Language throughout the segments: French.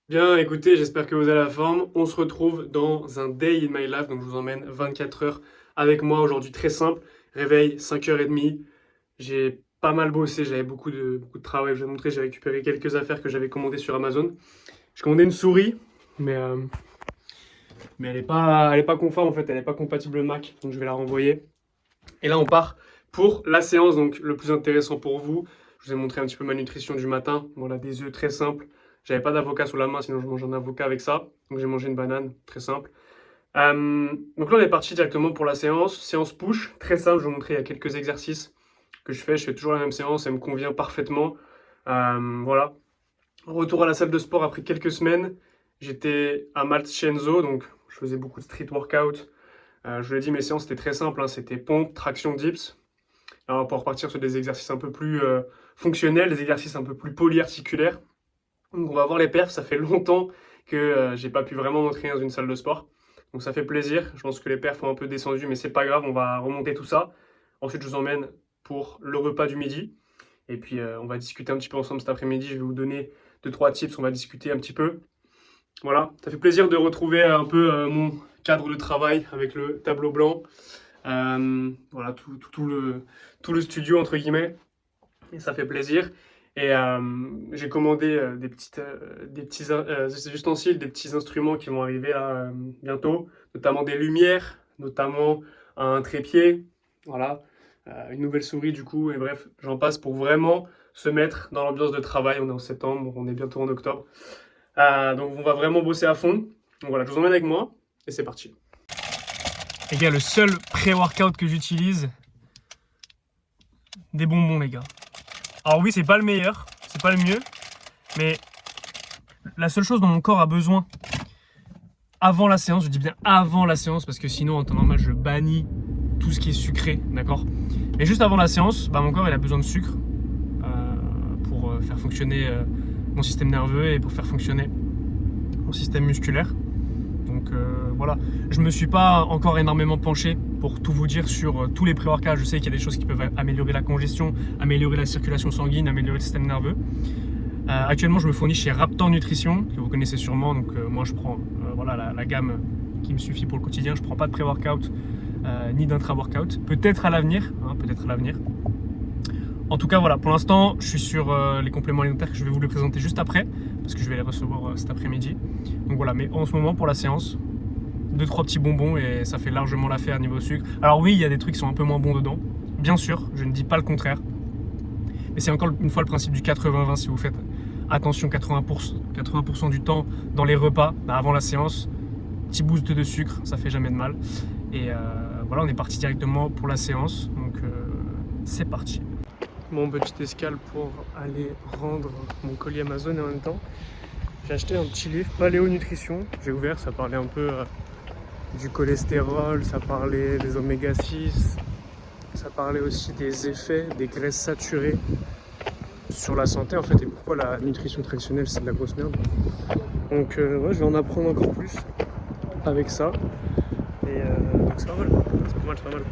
Bien, écoutez, j'espère que vous avez la forme. On se retrouve dans un day in my life, donc je vous emmène 24 heures avec moi aujourd'hui, très simple. Réveil, 5h30. J'ai pas mal bossé, j'avais beaucoup de travail. Je vais vous montrer, j'ai récupéré quelques affaires que j'avais commandées sur Amazon. J'ai commandé une souris, mais, euh, mais elle est pas conforme en fait, elle n'est pas compatible Mac, donc je vais la renvoyer. Et là, on part pour la séance, donc le plus intéressant pour vous. Je vous ai montré un petit peu ma nutrition du matin. Voilà, des œufs très simples. J'avais pas d'avocat sous la main, sinon je mange un avocat avec ça. Donc j'ai mangé une banane, très simple. Donc là, on est parti directement pour la séance. Séance push, très simple. Je vais vous montrer, il y a quelques exercices que je fais. Je fais toujours la même séance, elle me convient parfaitement. Voilà. Retour à la salle de sport après quelques semaines. J'étais à Malchenzo, donc je faisais beaucoup de street workout. Je vous l'ai dit, mes séances étaient très simples, hein. C'était pompe, traction, dips. Alors, on va pouvoir repartir sur des exercices un peu plus fonctionnels, des exercices un peu plus polyarticulaires. Donc on va voir les perfs, ça fait longtemps que j'ai pas pu vraiment m'entraîner dans une salle de sport. Donc ça fait plaisir, je pense que les perfs ont un peu descendu, mais c'est pas grave, on va remonter tout ça. Ensuite je vous emmène pour le repas du midi. Et puis on va discuter un petit peu ensemble cet après-midi, je vais vous donner 2-3 tips, on va discuter un petit peu. Voilà, ça fait plaisir de retrouver un peu mon cadre de travail avec le tableau blanc. Voilà, tout le studio, entre guillemets. Et ça fait plaisir. Et j'ai commandé des petits ustensiles, des petits instruments qui vont arriver là, bientôt, notamment des lumières, notamment un trépied, voilà, une nouvelle souris du coup, et bref, j'en passe pour vraiment se mettre dans l'ambiance de travail. On est en septembre, on est bientôt en octobre. Donc on va vraiment bosser à fond. Donc voilà, je vous emmène avec moi, et c'est parti. Les gars, le seul pré-workout que j'utilise, des bonbons les gars. Alors oui, c'est pas le meilleur, c'est pas le mieux, mais la seule chose dont mon corps a besoin avant la séance, je dis bien avant la séance, parce que sinon en temps normal je bannis tout ce qui est sucré, d'accord? Mais juste avant la séance, bah, mon corps il a besoin de sucre pour faire fonctionner mon système nerveux et pour faire fonctionner mon système musculaire. Donc voilà, je me suis pas encore énormément penché pour tout vous dire sur tous les pré-workouts. Je sais qu'il y a des choses qui peuvent améliorer la congestion, améliorer la circulation sanguine, améliorer le système nerveux. Actuellement, je me fournis chez Raptor Nutrition, que vous connaissez sûrement. Donc moi, je prends voilà, la gamme qui me suffit pour le quotidien. Je prends pas de pré-workout ni d'intra-workout. Peut-être à l'avenir, hein, peut-être à l'avenir. En tout cas, voilà, pour l'instant, je suis sur les compléments alimentaires que je vais vous les présenter juste après, parce que je vais les recevoir cet après-midi. Donc voilà, mais en ce moment, pour la séance, 2-3 petits bonbons et ça fait largement l'affaire niveau sucre. Alors oui, il y a des trucs qui sont un peu moins bons dedans, bien sûr, je ne dis pas le contraire. Mais c'est encore une fois le principe du 80-20. Si vous faites attention 80% du temps dans les repas, avant la séance, petit boost de sucre, ça fait jamais de mal. Et voilà, on est parti directement pour la séance, donc c'est parti. Mon petite escale pour aller rendre mon colis Amazon et en même temps, j'ai acheté un petit livre Paléo Nutrition. J'ai ouvert, ça parlait un peu du cholestérol, ça parlait des oméga 6, ça parlait aussi des effets des graisses saturées sur la santé en fait et pourquoi la nutrition traditionnelle c'est de la grosse merde. Donc ouais, je vais en apprendre encore plus avec ça et donc c'est pas mal, c'est pas mal.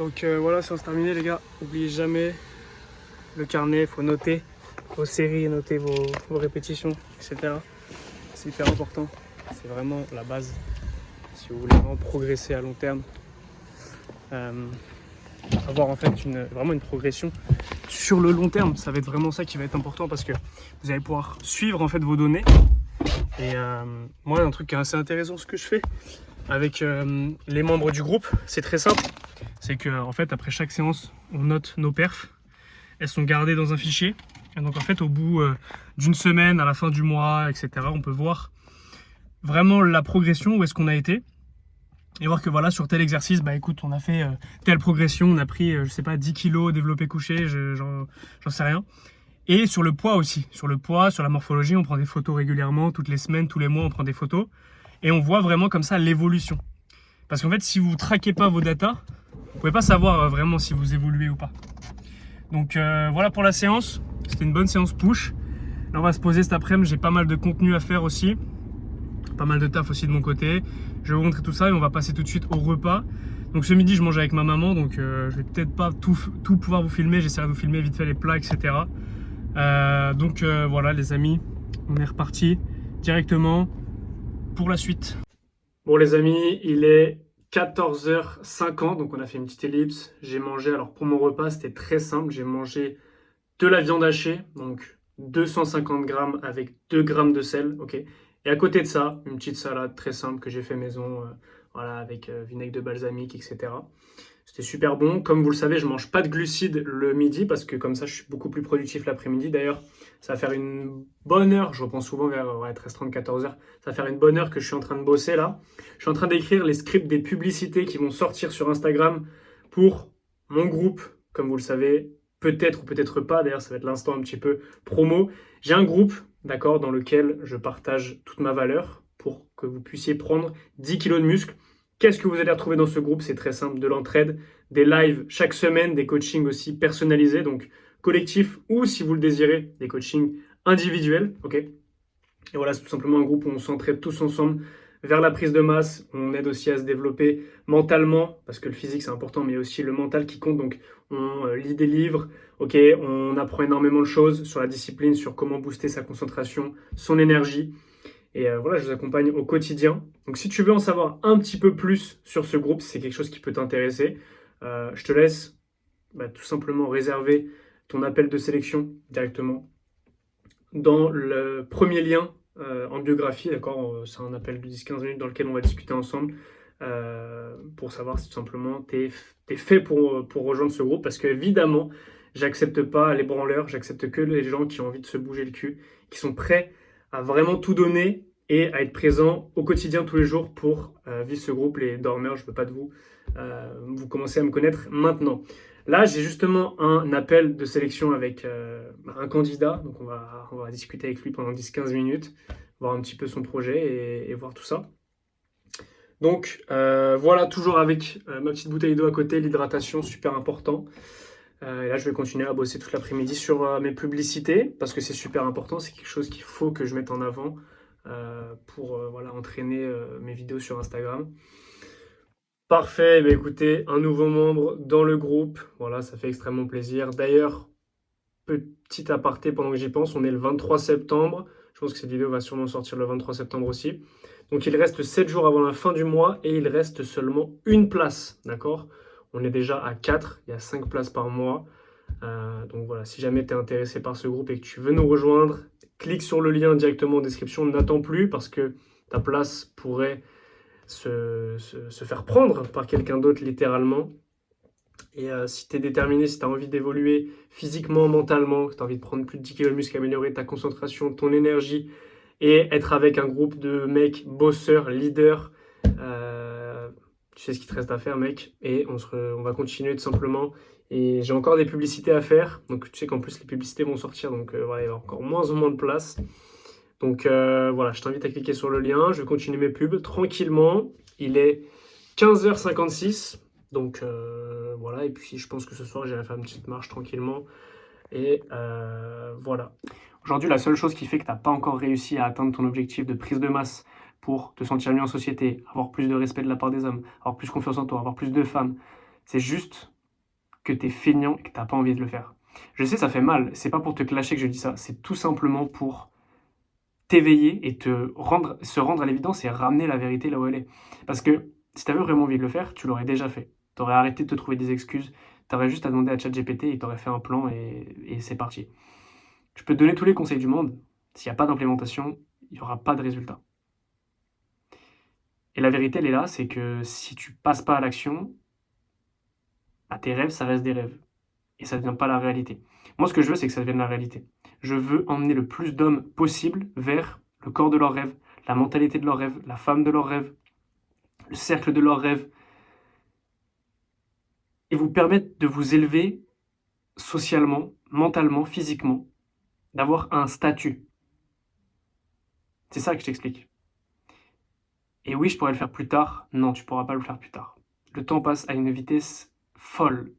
Donc voilà, séance terminée les gars. N'oubliez jamais le carnet, il faut noter vos séries, noter vos répétitions, etc. C'est hyper important. C'est vraiment la base si vous voulez vraiment progresser à long terme. Avoir en fait vraiment une progression sur le long terme, ça va être vraiment ça qui va être important parce que vous allez pouvoir suivre en fait vos données. Et moi, un truc qui est assez intéressant, ce que je fais avec les membres du groupe, c'est très simple. C'est que en fait, après chaque séance, on note nos perfs. Elles sont gardées dans un fichier. Et donc en fait, au bout d'une semaine, à la fin du mois, etc., on peut voir vraiment la progression, où est-ce qu'on a été. Et voir que voilà, sur tel exercice, bah écoute, on a fait telle progression, on a pris, je sais pas, 10 kilos développé couché, j'en sais rien. Et sur le poids aussi, sur le poids, sur la morphologie, on prend des photos régulièrement, toutes les semaines, tous les mois, on prend des photos. Et on voit vraiment comme ça l'évolution. Parce qu'en fait, si vous ne traquez pas vos datas, vous ne pouvez pas savoir vraiment si vous évoluez ou pas. Donc voilà pour la séance, c'était une bonne séance push. Là, on va se poser cet après-midi, j'ai pas mal de contenu à faire aussi. Pas mal de taf aussi de mon côté. Je vais vous montrer tout ça et on va passer tout de suite au repas. Donc ce midi, je mange avec ma maman, donc je vais peut-être pas tout pouvoir vous filmer. J'essaierai de vous filmer vite fait les plats, etc. Voilà les amis, on est reparti directement pour la suite. Bon les amis, il est 14h50, donc on a fait une petite ellipse. J'ai mangé, alors pour mon repas, c'était très simple. J'ai mangé de la viande hachée, donc 250 grammes avec 2 grammes de sel, ok. Et à côté de ça, une petite salade très simple que j'ai fait maison, voilà, avec vinaigre de balsamique, etc. C'était super bon. Comme vous le savez, je mange pas de glucides le midi parce que comme ça, je suis beaucoup plus productif l'après-midi. D'ailleurs, ça va faire une bonne heure, je repense souvent vers 13h30, 14h, ça va faire une bonne heure que je suis en train de bosser là. Je suis en train d'écrire les scripts des publicités qui vont sortir sur Instagram pour mon groupe, comme vous le savez, peut-être ou peut-être pas, d'ailleurs ça va être l'instant un petit peu promo. J'ai un groupe, d'accord, dans lequel je partage toute ma valeur pour que vous puissiez prendre 10 kilos de muscle. Qu'est-ce que vous allez retrouver dans ce groupe? C'est très simple, de l'entraide, des lives chaque semaine, des coachings aussi personnalisés, donc collectifs ou si vous le désirez, des coachings individuels, ok. Et voilà, c'est tout simplement un groupe où on s'entraide tous ensemble vers la prise de masse. On aide aussi à se développer mentalement, parce que le physique c'est important, mais il y a aussi le mental qui compte. Donc on lit des livres, ok, on apprend énormément de choses sur la discipline, sur comment booster sa concentration, son énergie. Et voilà, je vous accompagne au quotidien. Donc si tu veux en savoir un petit peu plus sur ce groupe, si c'est quelque chose qui peut t'intéresser, je te laisse tout simplement réserver ton appel de sélection directement dans le premier lien en biographie, d'accord. C'est un appel de 10-15 minutes dans lequel on va discuter ensemble pour savoir si tout simplement tu es fait pour rejoindre ce groupe. Parce qu'évidemment, j'accepte pas les branleurs, j'accepte que les gens qui ont envie de se bouger le cul, qui sont prêts à vraiment tout donner et à être présents au quotidien tous les jours pour vivre ce groupe. Les dormeurs, je ne veux pas de vous. Vous commencez à me connaître maintenant. Là, j'ai justement un appel de sélection avec un candidat. Donc, on va discuter avec lui pendant 10-15 minutes, voir un petit peu son projet et voir tout ça. Donc, voilà, toujours avec ma petite bouteille d'eau à côté, l'hydratation, super important. Et là, je vais continuer à bosser toute l'après-midi sur mes publicités parce que c'est super important. C'est quelque chose qu'il faut que je mette en avant pour voilà, entraîner mes vidéos sur Instagram. Parfait, écoutez, un nouveau membre dans le groupe, voilà, ça fait extrêmement plaisir. D'ailleurs, petit aparté pendant que j'y pense, on est le 23 septembre, je pense que cette vidéo va sûrement sortir le 23 septembre aussi. Donc il reste 7 jours avant la fin du mois et il reste seulement une place, d'accord? On est déjà à 4, il y a 5 places par mois. Donc voilà, si jamais tu es intéressé par ce groupe et que tu veux nous rejoindre, clique sur le lien directement en description, n'attends plus parce que ta place pourrait se faire prendre par quelqu'un d'autre littéralement. Et si tu es déterminé, si tu as envie d'évoluer physiquement, mentalement, que tu as envie de prendre plus de 10 kg de muscle, améliorer ta concentration, ton énergie et être avec un groupe de mecs bosseurs, leaders, tu sais ce qu'il te reste à faire mec, et on va continuer tout simplement. Et j'ai encore des publicités à faire, donc tu sais qu'en plus les publicités vont sortir, donc voilà, il y a encore moins en moins de place. Donc voilà, je t'invite à cliquer sur le lien, je vais continuer mes pubs tranquillement. Il est 15h56, donc voilà, et puis je pense que ce soir j'irai faire une petite marche tranquillement. Et voilà. Aujourd'hui, la seule chose qui fait que tu n'as pas encore réussi à atteindre ton objectif de prise de masse pour te sentir mieux en société, avoir plus de respect de la part des hommes, avoir plus confiance en toi, avoir plus de femmes, c'est juste que tu es feignant et que tu n'as pas envie de le faire. Je sais, ça fait mal, c'est pas pour te clasher que je dis ça, c'est tout simplement pour t'éveiller et se rendre à l'évidence et ramener la vérité là où elle est. Parce que si tu avais vraiment envie de le faire, tu l'aurais déjà fait. Tu aurais arrêté de te trouver des excuses, tu aurais juste à demander à ChatGPT et tu aurais fait un plan et c'est parti. Je peux te donner tous les conseils du monde, s'il n'y a pas d'implémentation, il n'y aura pas de résultat. Et la vérité, elle est là, c'est que si tu passes pas à l'action, à tes rêves, ça reste des rêves. Et ça ne devient pas la réalité. Moi, ce que je veux, c'est que ça devienne la réalité. Je veux emmener le plus d'hommes possible vers le corps de leurs rêves, la mentalité de leurs rêves, la femme de leurs rêves, le cercle de leurs rêves, et vous permettre de vous élever socialement, mentalement, physiquement, d'avoir un statut. C'est ça que je t'explique. Et oui, je pourrais le faire plus tard. Non, tu pourras pas le faire plus tard. Le temps passe à une vitesse folle.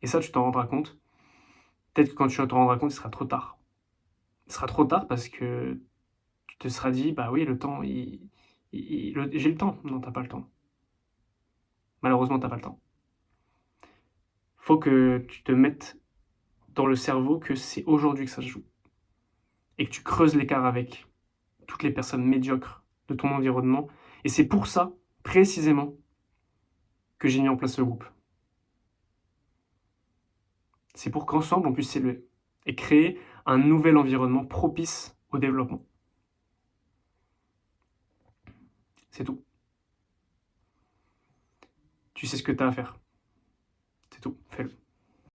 Et ça, tu t'en rendras compte. Peut-être que quand tu t'en rendras compte, il sera trop tard. Il sera trop tard parce que tu te seras dit, bah oui, le temps, j'ai le temps. Non, t'as pas le temps. Malheureusement, t'as pas le temps. Faut que tu te mettes dans le cerveau que c'est aujourd'hui que ça se joue. Et que tu creuses l'écart avec toutes les personnes médiocres de ton environnement. Et c'est pour ça, précisément, que j'ai mis en place ce groupe. C'est pour qu'ensemble, on puisse s'élever et créer un nouvel environnement propice au développement. C'est tout. Tu sais ce que tu as à faire. C'est tout. Fais-le.